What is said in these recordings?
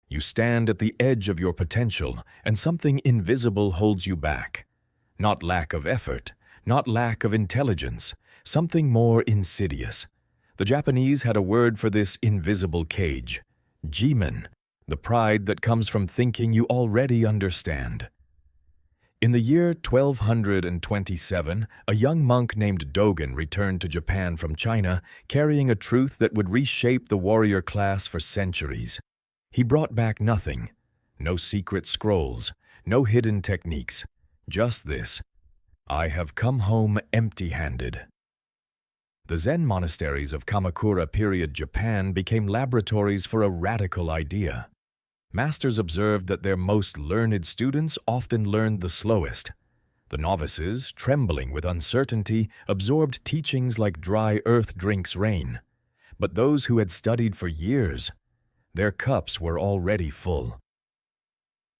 You stand at the edge of your potential, and something invisible holds you back. Not lack of effort, not lack of intelligence, something more insidious. The Japanese had a word for this invisible cage, jimen, the pride that comes from thinking you already understand. In the year 1227, a young monk named Dogen returned to Japan from China, carrying a truth that would reshape the warrior class for centuries. He brought back nothing, no secret scrolls, no hidden techniques, just this: I have come home empty-handed. The Zen monasteries of Kamakura period Japan became laboratories for a radical idea. Masters observed that their most learned students often learned the slowest. The novices, trembling with uncertainty, absorbed teachings like dry earth drinks rain. But those who had studied for years, their cups were already full.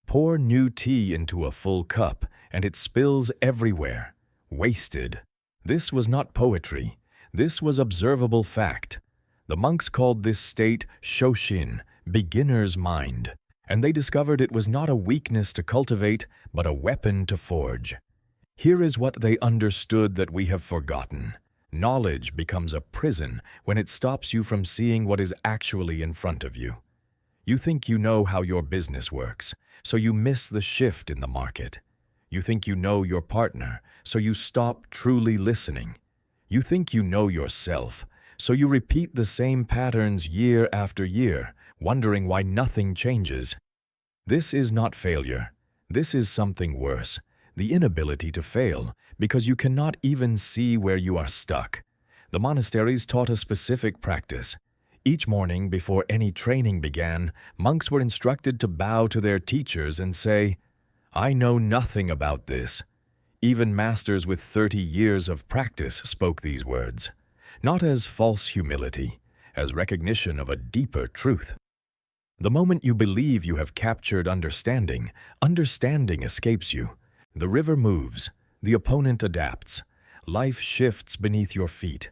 Pour new tea into a full cup, and it spills everywhere, wasted. This was not poetry. This was observable fact. The monks called this state Shoshin, beginner's mind, and they discovered it was not a weakness to cultivate, but a weapon to forge. Here is what they understood that we have forgotten. Knowledge becomes a prison when it stops you from seeing what is actually in front of you. You think you know how your business works, so you miss the shift in the market. You think you know your partner, so you stop truly listening. You think you know yourself, so you repeat the same patterns year after year, wondering why nothing changes. This is not failure. This is something worse, the inability to fail, because you cannot even see where you are stuck. The monasteries taught a specific practice. Each morning before any training began, monks were instructed to bow to their teachers and say, "I know nothing about this." Even masters with 30 years of practice spoke these words, not as false humility, as recognition of a deeper truth. The moment you believe you have captured understanding, understanding escapes you. The river moves, the opponent adapts, life shifts beneath your feet.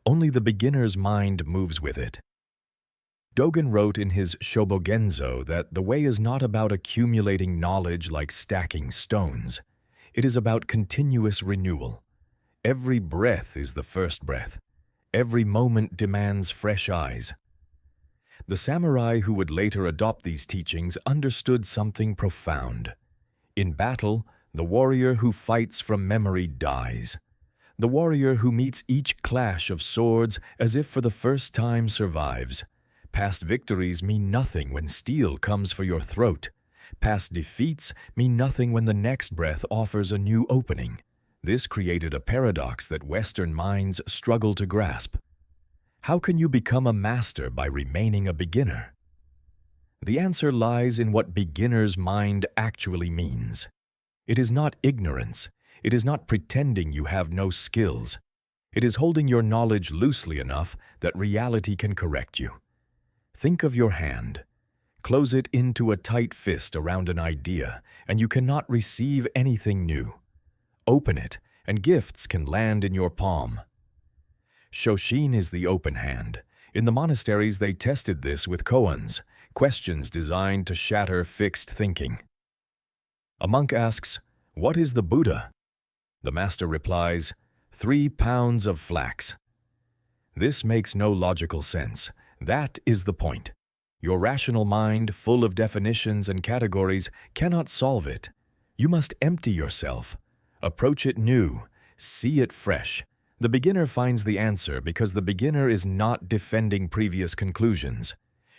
Only the beginner's mind moves with it. Dogen wrote in his Shobogenzo that the way is not about accumulating knowledge like stacking stones. It is about continuous renewal. Every breath is the first breath. Every moment demands fresh eyes. The samurai who would later adopt these teachings understood something profound. In battle, the warrior who fights from memory dies. The warrior who meets each clash of swords as if for the first time survives. Past victories mean nothing when steel comes for your throat. Past defeats mean nothing when the next breath offers a new opening. This created a paradox that Western minds struggle to grasp. How can you become a master by remaining a beginner? The answer lies in what beginner's mind actually means. It is not ignorance. It is not pretending you have no skills. It is holding your knowledge loosely enough that reality can correct you. Think of your hand. Close it into a tight fist around an idea, and you cannot receive anything new. Open it, and gifts can land in your palm. Shoshin is the open hand. In the monasteries, they tested this with koans, questions designed to shatter fixed thinking. A monk asks, "What is the Buddha?" The master replies, 3 pounds of flax. This makes no logical sense. That is the point. Your rational mind, full of definitions and categories, cannot solve it. You must empty yourself. Approach it new. See it fresh. The beginner finds the answer because the beginner is not defending previous conclusions.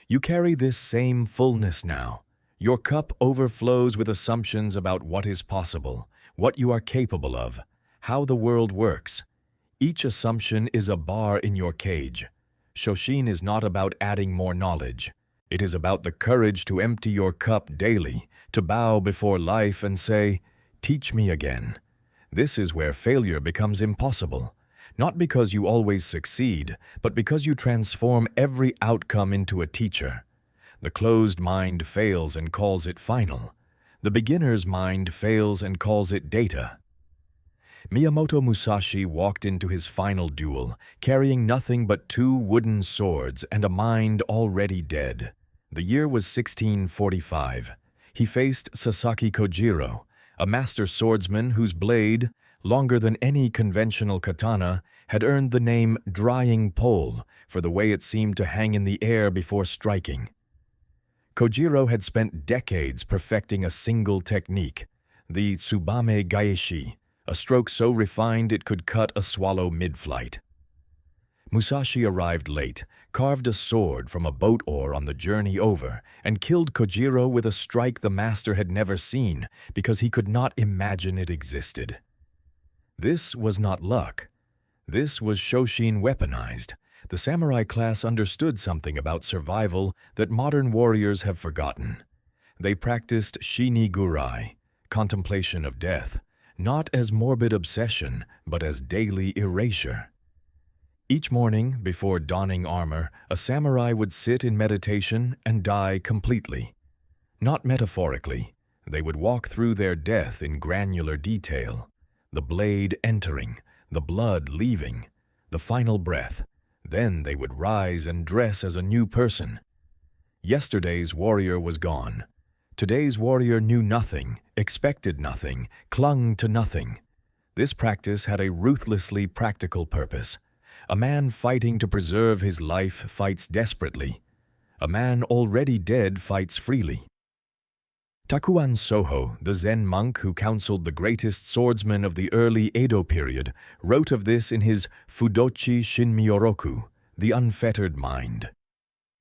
You carry this same fullness now. Your cup overflows with assumptions about what is possible, what you are capable of, how the world works. Each assumption is a bar in your cage. Shoshin is not about adding more knowledge. It is about the courage to empty your cup daily, to bow before life and say, "Teach me again." This is where failure becomes impossible. Not because you always succeed, but because you transform every outcome into a teacher. The closed mind fails and calls it final. The beginner's mind fails and calls it data. Miyamoto Musashi walked into his final duel, carrying nothing but 2 wooden swords and a mind already dead. The year was 1645. He faced Sasaki Kojiro, a master swordsman whose blade, longer than any conventional katana, had earned the name Drying Pole for the way it seemed to hang in the air before striking. Kojiro had spent decades perfecting a single technique, the Tsubame Gaeshi, a stroke so refined it could cut a swallow mid-flight. Musashi arrived late, carved a sword from a boat oar on the journey over, and killed Kojiro with a strike the master had never seen because he could not imagine it existed. This was not luck. This was Shoshin weaponized. The samurai class understood something about survival that modern warriors have forgotten. They practiced shinigurai, contemplation of death, not as morbid obsession, but as daily erasure. Each morning, before donning armor, a samurai would sit in meditation and die completely. Not metaphorically, they would walk through their death in granular detail, the blade entering, the blood leaving, the final breath. Then they would rise and dress as a new person. Yesterday's warrior was gone. Today's warrior knew nothing, expected nothing, clung to nothing. This practice had a ruthlessly practical purpose. A man fighting to preserve his life fights desperately. A man already dead fights freely. Takuan Soho, the Zen monk who counseled the greatest swordsman of the early Edo period, wrote of this in his Fudochi Shinmyoroku, The Unfettered Mind.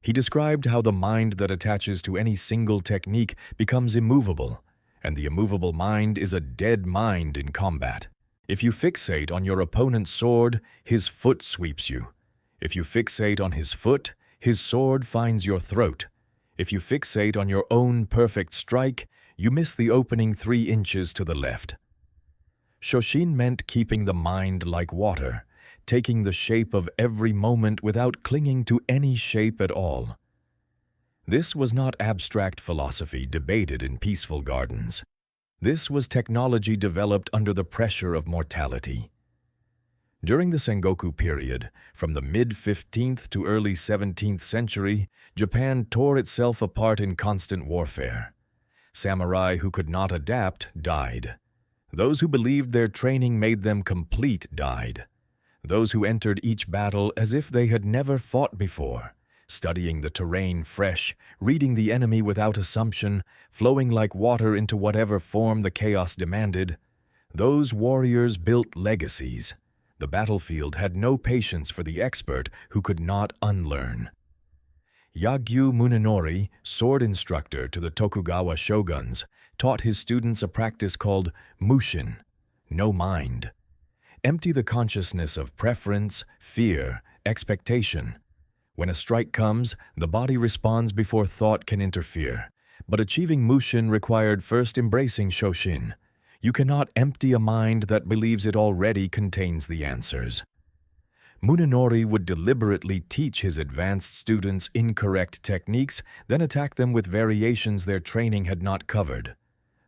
He described how the mind that attaches to any single technique becomes immovable, and the immovable mind is a dead mind in combat. If you fixate on your opponent's sword, his foot sweeps you. If you fixate on his foot, his sword finds your throat. If you fixate on your own perfect strike, you miss the opening 3 inches to the left. Shoshin meant keeping the mind like water, taking the shape of every moment without clinging to any shape at all. This was not abstract philosophy debated in peaceful gardens. This was technology developed under the pressure of mortality. During the Sengoku period, from the mid-15th to early 17th century, Japan tore itself apart in constant warfare. Samurai who could not adapt died. Those who believed their training made them complete died. Those who entered each battle as if they had never fought before, studying the terrain fresh, reading the enemy without assumption, flowing like water into whatever form the chaos demanded, those warriors built legacies. The battlefield had no patience for the expert who could not unlearn. Yagyu Munenori, sword instructor to the Tokugawa shoguns, taught his students a practice called mushin, no mind. Empty the consciousness of preference, fear, expectation. When a strike comes, the body responds before thought can interfere. But achieving mushin required first embracing Shoshin. You cannot empty a mind that believes it already contains the answers. Munenori would deliberately teach his advanced students incorrect techniques, then attack them with variations their training had not covered.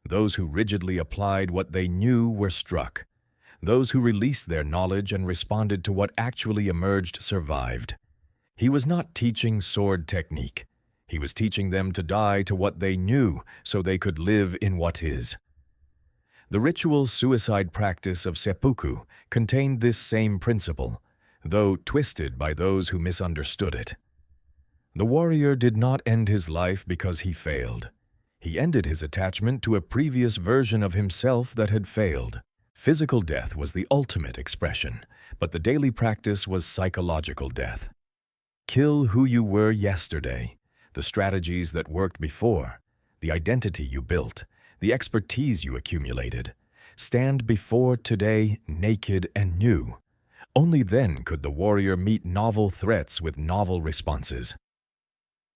Those who rigidly applied what they knew were struck. Those who released their knowledge and responded to what actually emerged survived. He was not teaching sword technique. He was teaching them to die to what they knew so they could live in what is. The ritual suicide practice of seppuku contained this same principle, though twisted by those who misunderstood it. The warrior did not end his life because he failed. He ended his attachment to a previous version of himself that had failed. Physical death was the ultimate expression, but the daily practice was psychological death. Kill who you were yesterday, the strategies that worked before, the identity you built, the expertise you accumulated. Stand before today naked and new. Only then could the warrior meet novel threats with novel responses.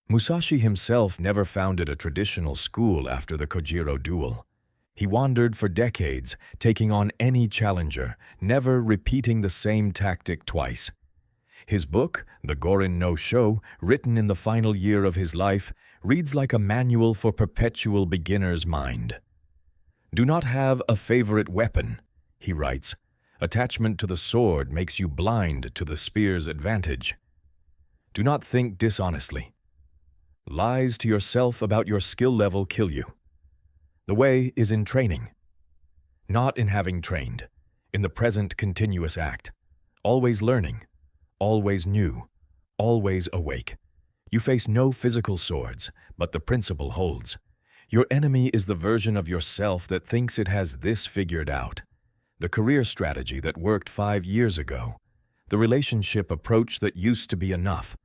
Musashi himself never founded a traditional school after the Kojiro duel. He wandered for decades, taking on any challenger, never repeating the same tactic twice. His book, The Gorin no Sho, written in the final year of his life, reads like a manual for perpetual beginner's mind. Do not have a favorite weapon, he writes. Attachment to the sword makes you blind to the spear's advantage. Do not think dishonestly. Lies to yourself about your skill level kill you. The way is in training, not in having trained, in the present continuous act. Always learning, always new, always awake. You face no physical swords, but the principle holds. Your enemy is the version of yourself that thinks it has this figured out. The career strategy that worked 5 years ago. The relationship approach that used to be enough.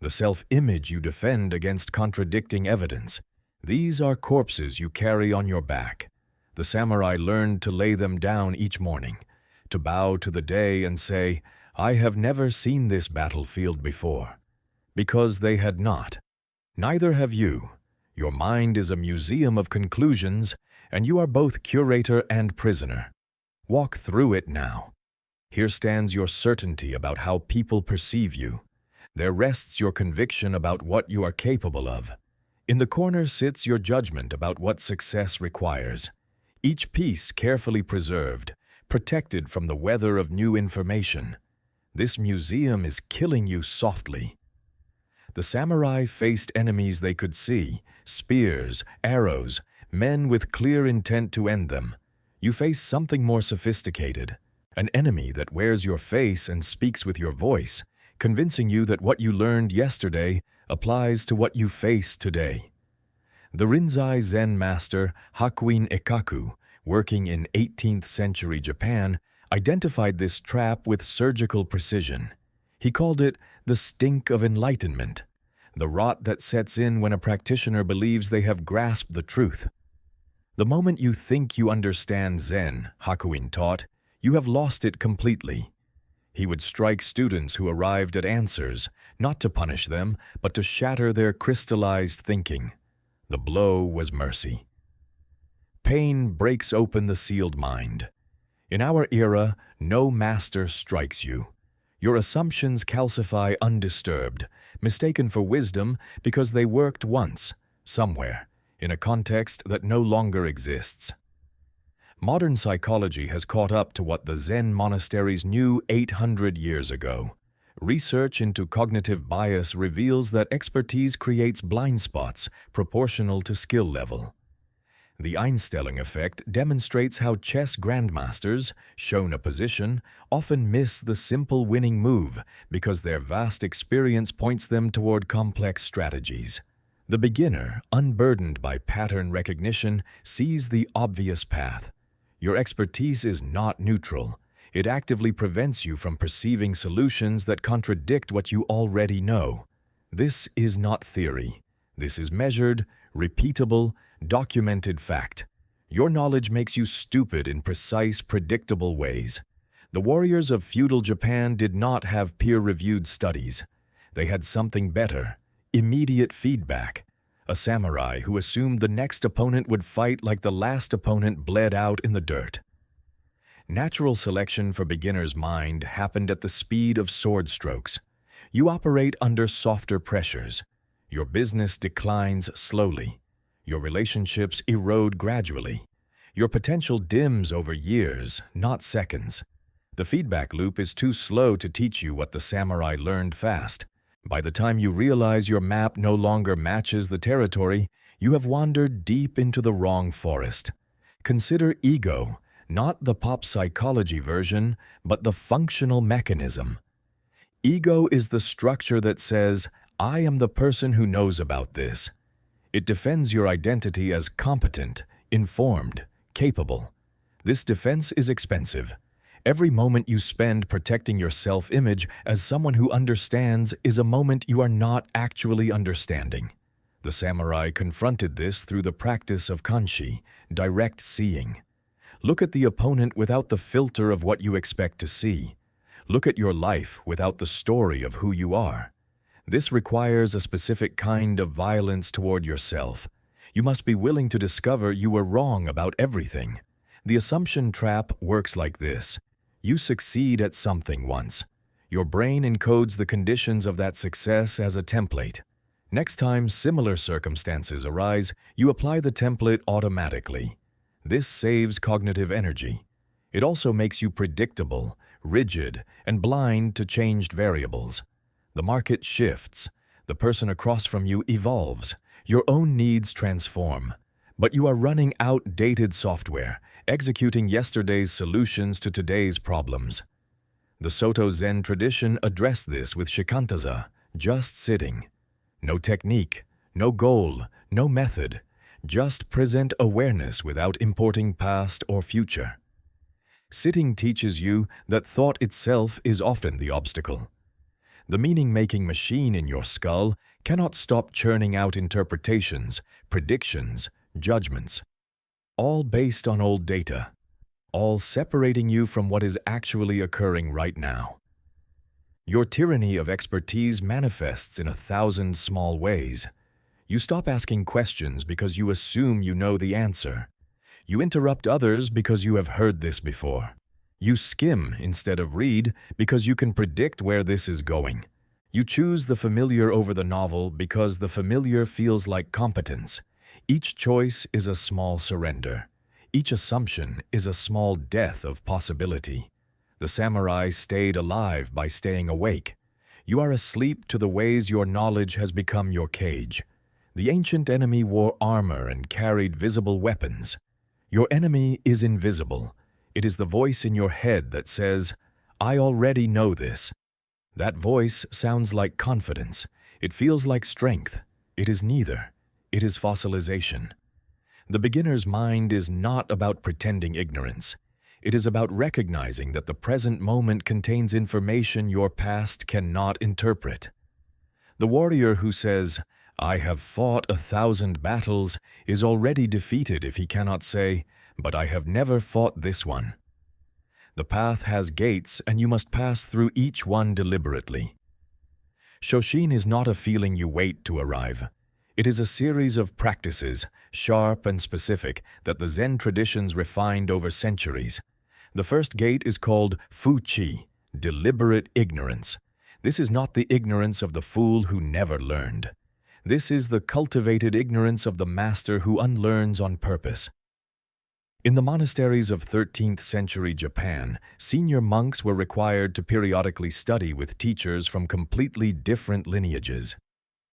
The self-image you defend against contradicting evidence. These are corpses you carry on your back. The samurai learned to lay them down each morning, to bow to the day and say, "I have never seen this battlefield before," because they had not. Neither have you. Your mind is a museum of conclusions, and you are both curator and prisoner. Walk through it now. Here stands your certainty about how people perceive you. There rests your conviction about what you are capable of. In the corner sits your judgment about what success requires. Each piece carefully preserved, protected from the weather of new information. This museum is killing you softly. The samurai faced enemies they could see, spears, arrows, men with clear intent to end them. You face something more sophisticated, an enemy that wears your face and speaks with your voice, convincing you that what you learned yesterday applies to what you face today. The Rinzai Zen master Hakuin Ekaku, working in 18th century Japan, identified this trap with surgical precision. He called it the stink of enlightenment, the rot that sets in when a practitioner believes they have grasped the truth. The moment you think you understand Zen, Hakuin taught, you have lost it completely. He would strike students who arrived at answers, not to punish them, but to shatter their crystallized thinking. The blow was mercy. Pain breaks open the sealed mind. In our era, no master strikes you. Your assumptions calcify undisturbed, mistaken for wisdom because they worked once, somewhere, in a context that no longer exists. Modern psychology has caught up to what the Zen monasteries knew 800 years ago. Research into cognitive bias reveals that expertise creates blind spots proportional to skill level. The Einstellung effect demonstrates how chess grandmasters, shown a position, often miss the simple winning move because their vast experience points them toward complex strategies. The beginner, unburdened by pattern recognition, sees the obvious path. Your expertise is not neutral. It actively prevents you from perceiving solutions that contradict what you already know. This is not theory. This is measured, repeatable, documented fact. Your knowledge makes you stupid in precise, predictable ways. The warriors of feudal Japan did not have peer-reviewed studies. They had something better, immediate feedback. A samurai who assumed the next opponent would fight like the last opponent bled out in the dirt. Natural selection for beginner's mind happened at the speed of sword strokes. You operate under softer pressures. Your business declines slowly. Your relationships erode gradually. Your potential dims over years, not seconds. The feedback loop is too slow to teach you what the samurai learned fast. By the time you realize your map no longer matches the territory, you have wandered deep into the wrong forest. Consider ego, not the pop psychology version, but the functional mechanism. Ego is the structure that says, "I am the person who knows about this." It defends your identity as competent, informed, capable. This defense is expensive. Every moment you spend protecting your self-image as someone who understands is a moment you are not actually understanding. The samurai confronted this through the practice of kanshi, direct seeing. Look at the opponent without the filter of what you expect to see. Look at your life without the story of who you are. This requires a specific kind of violence toward yourself. You must be willing to discover you were wrong about everything. The assumption trap works like this. You succeed at something once. Your brain encodes the conditions of that success as a template. Next time similar circumstances arise, you apply the template automatically. This saves cognitive energy. It also makes you predictable, rigid, and blind to changed variables. The market shifts. The person across from you evolves. Your own needs transform. But you are running outdated software, executing yesterday's solutions to today's problems. The Soto Zen tradition addressed this with shikantaza, just sitting. No technique, no goal, no method. Just present awareness without importing past or future. Sitting teaches you that thought itself is often the obstacle. The meaning-making machine in your skull cannot stop churning out interpretations, predictions, judgments, all based on old data, all separating you from what is actually occurring right now. Your tyranny of expertise manifests in 1,000 small ways. You stop asking questions because you assume you know the answer. You interrupt others because you have heard this before. You skim instead of read because you can predict where this is going. You choose the familiar over the novel because the familiar feels like competence. Each choice is a small surrender. Each assumption is a small death of possibility. The samurai stayed alive by staying awake. You are asleep to the ways your knowledge has become your cage. The ancient enemy wore armor and carried visible weapons. Your enemy is invisible. It is the voice in your head that says, "I already know this." That voice sounds like confidence. It feels like strength. It is neither. It is fossilization. The beginner's mind is not about pretending ignorance. It is about recognizing that the present moment contains information your past cannot interpret. The warrior who says, "I have fought 1,000 battles," is already defeated if he cannot say, "But I have never fought this one." The path has gates, and you must pass through each one deliberately. Shoshin is not a feeling you wait to arrive. It is a series of practices, sharp and specific, that the Zen traditions refined over centuries. The first gate is called Fu-chi, deliberate ignorance. This is not the ignorance of the fool who never learned. This is the cultivated ignorance of the master who unlearns on purpose. In the monasteries of 13th century Japan, senior monks were required to periodically study with teachers from completely different lineages.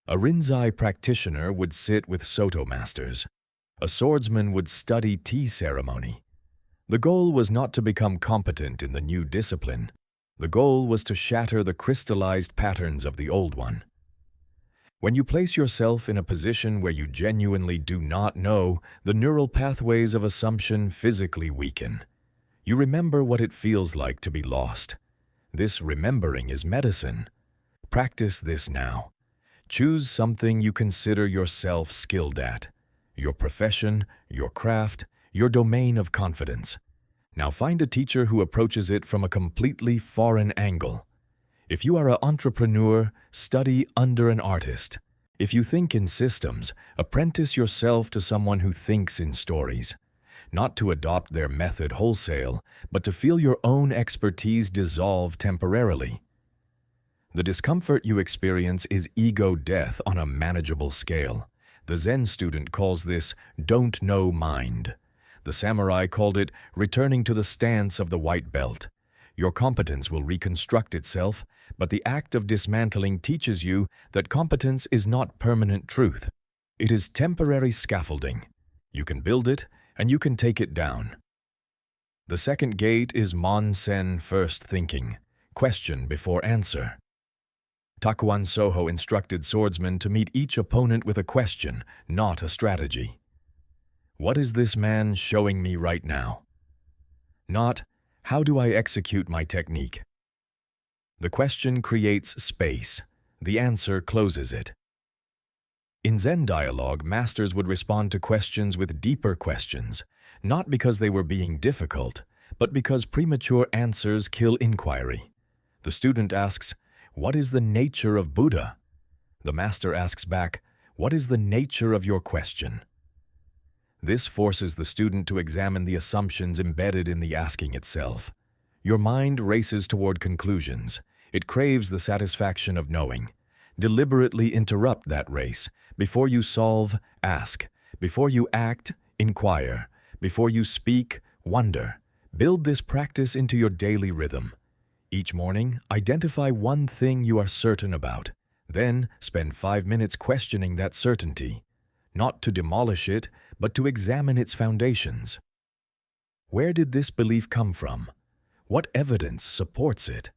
A rinzai practitioner would sit with Soto masters. A swordsman would study tea ceremony. The goal was not to become competent in the new discipline. The goal was to shatter the crystallized patterns of the old one. When you place yourself in a position where you genuinely do not know, the neural pathways of assumption physically weaken. You remember what it feels like to be lost. This remembering is medicine. Practice this now. Choose something you consider yourself skilled at. Your profession, your craft, your domain of confidence. Now find a teacher who approaches it from a completely foreign angle. If you are an entrepreneur, study under an artist. If you think in systems, apprentice yourself to someone who thinks in stories. Not to adopt their method wholesale, but to feel your own expertise dissolve temporarily. The discomfort you experience is ego death on a manageable scale. The Zen student calls this don't know mind. The samurai called it returning to the stance of the white belt. Your competence will reconstruct itself, but the act of dismantling teaches you that competence is not permanent truth. It is temporary scaffolding. You can build it, and you can take it down. The second gate is Monsen first thinking, question before answer. Takuan Soho instructed swordsmen to meet each opponent with a question, not a strategy. What is this man showing me right now? Not, how do I execute my technique? The question creates space. The answer closes it. In Zen dialogue, masters would respond to questions with deeper questions, not because they were being difficult, but because premature answers kill inquiry. The student asks, "What is the nature of Buddha?" The master asks back, "What is the nature of your question?" This forces the student to examine the assumptions embedded in the asking itself. Your mind races toward conclusions. It craves the satisfaction of knowing. Deliberately interrupt that race. Before you solve, ask. Before you act, inquire. Before you speak, wonder. Build this practice into your daily rhythm. Each morning, identify one thing you are certain about. Then spend 5 minutes questioning that certainty, not to demolish it, but to examine its foundations. Where did this belief come from? What evidence supports it?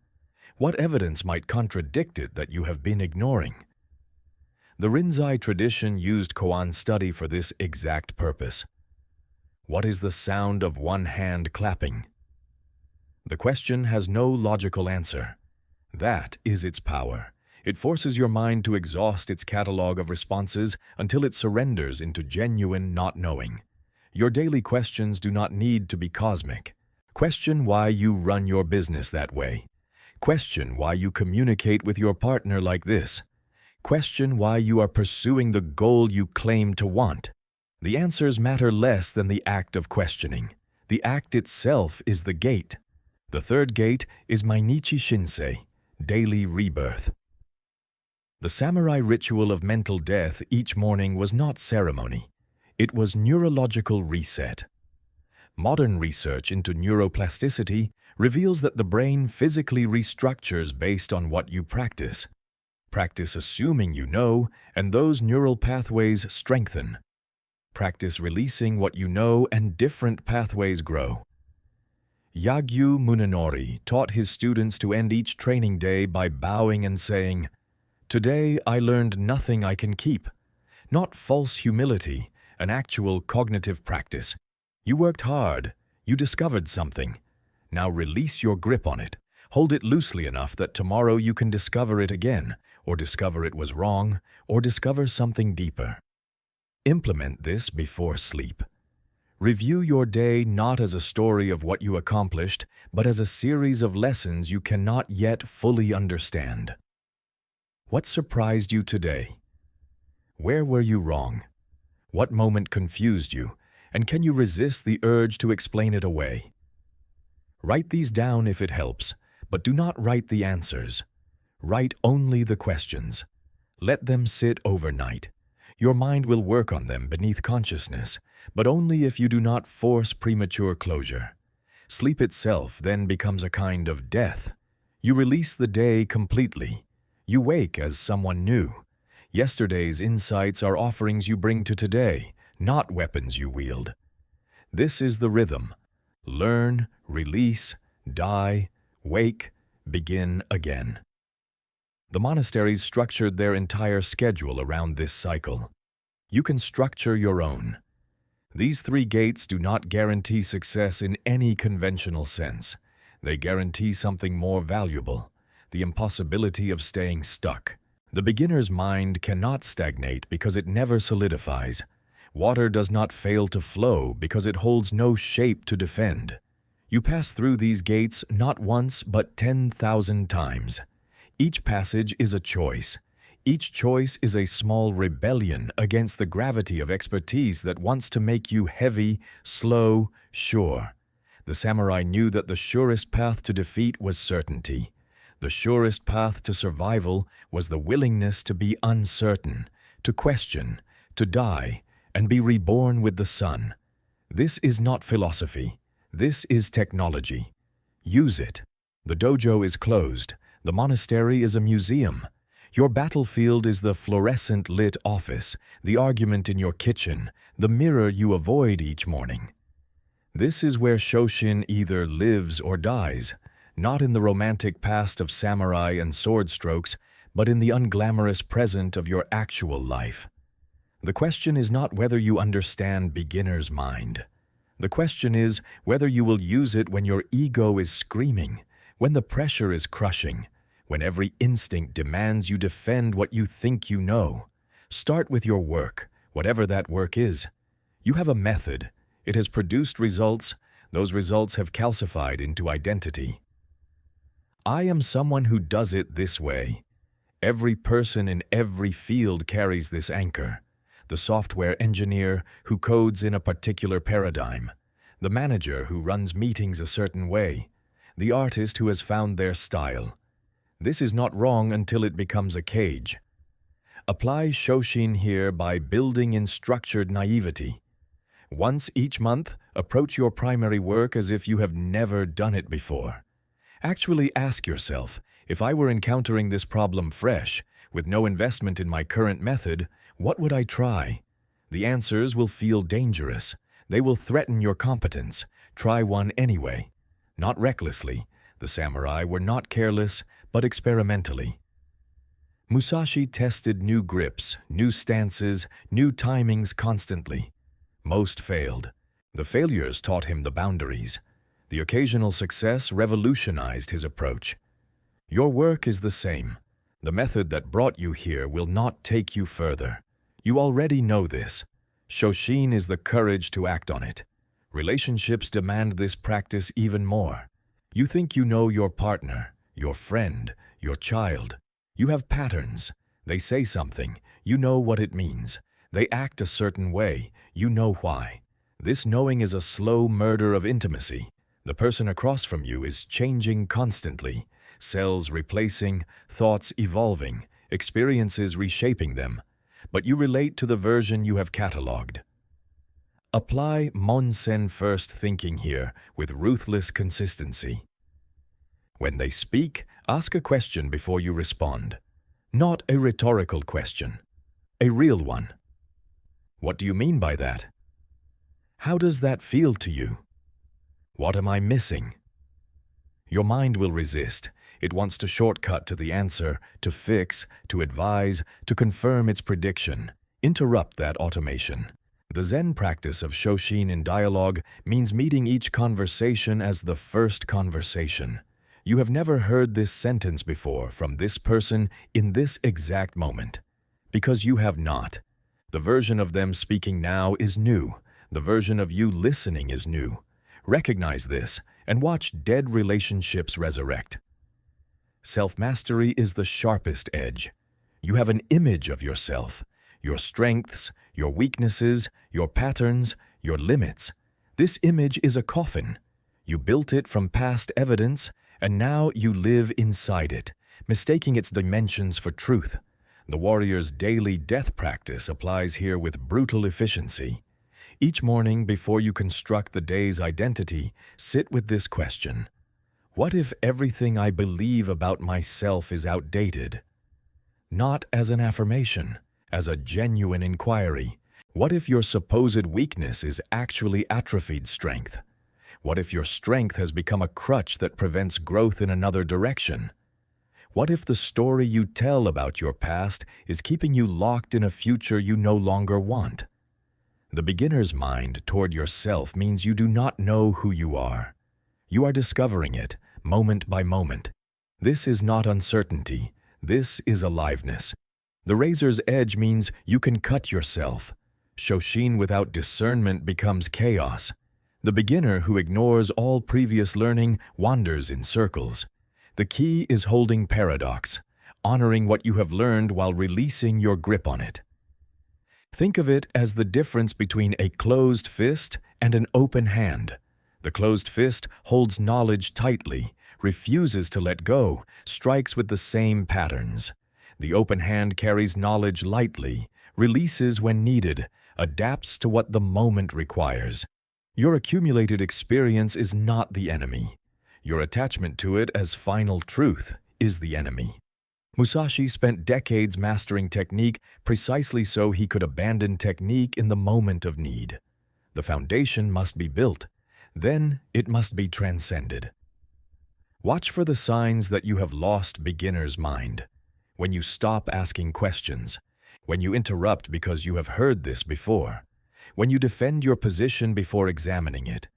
What evidence might contradict it that you have been ignoring? The Rinzai tradition used koan study for this exact purpose. What is the sound of one hand clapping? The question has no logical answer. That is its power. It forces your mind to exhaust its catalog of responses until it surrenders into genuine not knowing. Your daily questions do not need to be cosmic. Question why you run your business that way. Question why you communicate with your partner like this. Question why you are pursuing the goal you claim to want. The answers matter less than the act of questioning. The act itself is the gate. The third gate is Mainichi Shinsei, daily rebirth. The samurai ritual of mental death each morning was not ceremony. It was neurological reset. Modern research into neuroplasticity reveals that the brain physically restructures based on what you practice. Practice assuming you know, and those neural pathways strengthen. Practice releasing what you know, and different pathways grow. Yagyu Munenori taught his students to end each training day by bowing and saying, "Today I learned nothing I can keep." Not false humility, an actual cognitive practice. You worked hard. You discovered something. Now release your grip on it. Hold it loosely enough that tomorrow you can discover it again, or discover it was wrong, or discover something deeper. Implement this before sleep. Review your day not as a story of what you accomplished, but as a series of lessons you cannot yet fully understand. What surprised you today? Where were you wrong? What moment confused you, and can you resist the urge to explain it away? Write these down if it helps, but do not write the answers. Write only the questions. Let them sit overnight. Your mind will work on them beneath consciousness, but only if you do not force premature closure. Sleep itself then becomes a kind of death. You release the day completely. You wake as someone new. Yesterday's insights are offerings you bring to today, not weapons you wield. This is the rhythm. Learn, release, die, wake, begin again. The monasteries structured their entire schedule around this cycle. You can structure your own. These 3 gates do not guarantee success in any conventional sense. They guarantee something more valuable, the impossibility of staying stuck. The beginner's mind cannot stagnate because it never solidifies. Water does not fail to flow because it holds no shape to defend. You pass through these gates not once but 10,000 times. Each passage is a choice. Each choice is a small rebellion against the gravity of expertise that wants to make you heavy, slow, sure. The samurai knew that the surest path to defeat was certainty. The surest path to survival was the willingness to be uncertain, to question, to die, and be reborn with the sun. This is not philosophy. This is technology. Use it. The dojo is closed. The monastery is a museum. Your battlefield is the fluorescent lit office, the argument in your kitchen, the mirror you avoid each morning. This is where Shoshin either lives or dies, not in the romantic past of samurai and sword strokes, but in the unglamorous present of your actual life. The question is not whether you understand beginner's mind. The question is whether you will use it when your ego is screaming, when the pressure is crushing, when every instinct demands you defend what you think you know. Start with your work, whatever that work is. You have a method. It has produced results. Those results have calcified into identity. I am someone who does it this way. Every person in every field carries this anchor. The software engineer who codes in a particular paradigm, the manager who runs meetings a certain way, the artist who has found their style. This is not wrong until it becomes a cage. Apply Shoshin here by building in structured naivety. Once each month, approach your primary work as if you have never done it before. Actually ask yourself, if I were encountering this problem fresh, With no investment in my current method, what would I try? The answers will feel dangerous. They will threaten your competence. Try one anyway. Not recklessly. The samurai were not careless, but experimentally. Musashi tested new grips, new stances, new timings constantly. Most failed. The failures taught him the boundaries. The occasional success revolutionized his approach. Your work is the same. The method that brought you here will not take you further. You already know this. Shoshin is the courage to act on it. Relationships demand this practice even more. You think you know your partner, your friend, your child. You have patterns. They say something. You know what it means. They act a certain way. You know why. This knowing is a slow murder of intimacy. The person across from you is changing constantly. Cells replacing, thoughts evolving, experiences reshaping them. But you relate to the version you have catalogued. Apply Monsen first thinking here with ruthless consistency. When they speak, ask a question before you respond. Not a rhetorical question. A real one. What do you mean by that? How does that feel to you? What am I missing? Your mind will resist. It wants to shortcut to the answer, to fix, to advise, to confirm its prediction. Interrupt that automation. The Zen practice of Shoshin in dialogue means meeting each conversation as the first conversation. You have never heard this sentence before from this person in this exact moment. Because you have not. The version of them speaking now is new. The version of you listening is new. Recognize this and watch dead relationships resurrect. Self-mastery is the sharpest edge. You have an image of yourself, your strengths, your weaknesses, your patterns, your limits. This image is a coffin. You built it from past evidence, and now you live inside it, mistaking its dimensions for truth. The warrior's daily death practice applies here with brutal efficiency. Each morning before you construct the day's identity, sit with this question. What if everything I believe about myself is outdated? Not as an affirmation, as a genuine inquiry. What if your supposed weakness is actually atrophied strength? What if your strength has become a crutch that prevents growth in another direction? What if the story you tell about your past is keeping you locked in a future you no longer want? The beginner's mind toward yourself means you do not know who you are. You are discovering it, moment by moment. This is not uncertainty. This is aliveness. The razor's edge means you can cut yourself. Shoshin without discernment becomes chaos. The beginner who ignores all previous learning wanders in circles. The key is holding paradox, honoring what you have learned while releasing your grip on it. Think of it as the difference between a closed fist and an open hand. The closed fist holds knowledge tightly, refuses to let go, strikes with the same patterns. The open hand carries knowledge lightly, releases when needed, adapts to what the moment requires. Your accumulated experience is not the enemy. Your attachment to it as final truth is the enemy. Musashi spent decades mastering technique precisely so he could abandon technique in the moment of need. The foundation must be built. Then it must be transcended. Watch for the signs that you have lost beginner's mind. When you stop asking questions. When you interrupt because you have heard this before. When you defend your position before examining it.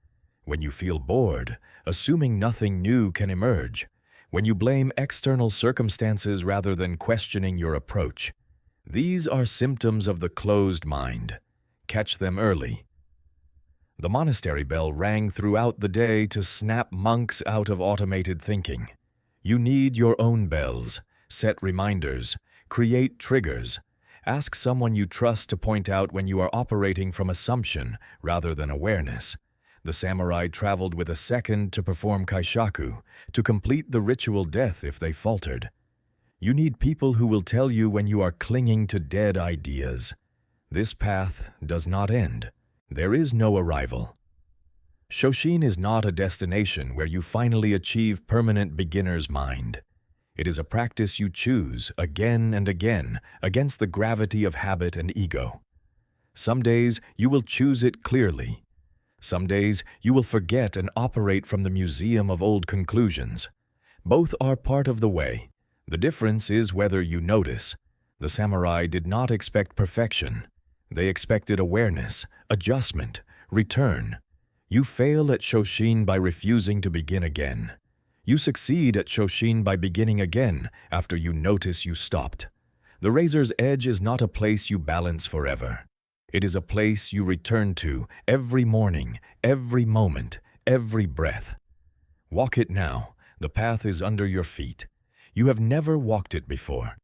When you feel bored, assuming nothing new can emerge. When you blame external circumstances rather than questioning your approach. These are symptoms of the closed mind. Catch them early. The monastery bell rang throughout the day to snap monks out of automated thinking. You need your own bells. Set reminders. Create triggers. Ask someone you trust to point out when you are operating from assumption rather than awareness. The samurai traveled with a second to perform kaishaku, to complete the ritual death if they faltered. You need people who will tell you when you are clinging to dead ideas. This path does not end. There is no arrival. Shoshin is not a destination where you finally achieve permanent beginner's mind. It is a practice you choose again and again against the gravity of habit and ego. Some days you will choose it clearly. Some days you will forget and operate from the museum of old conclusions. Both are part of the way. The difference is whether you notice. The samurai did not expect perfection. They expected awareness, adjustment, return. You fail at Shoshin by refusing to begin again. You succeed at Shoshin by beginning again after you notice you stopped. The razor's edge is not a place you balance forever. It is a place you return to every morning, every moment, every breath. Walk it now. The path is under your feet. You have never walked it before.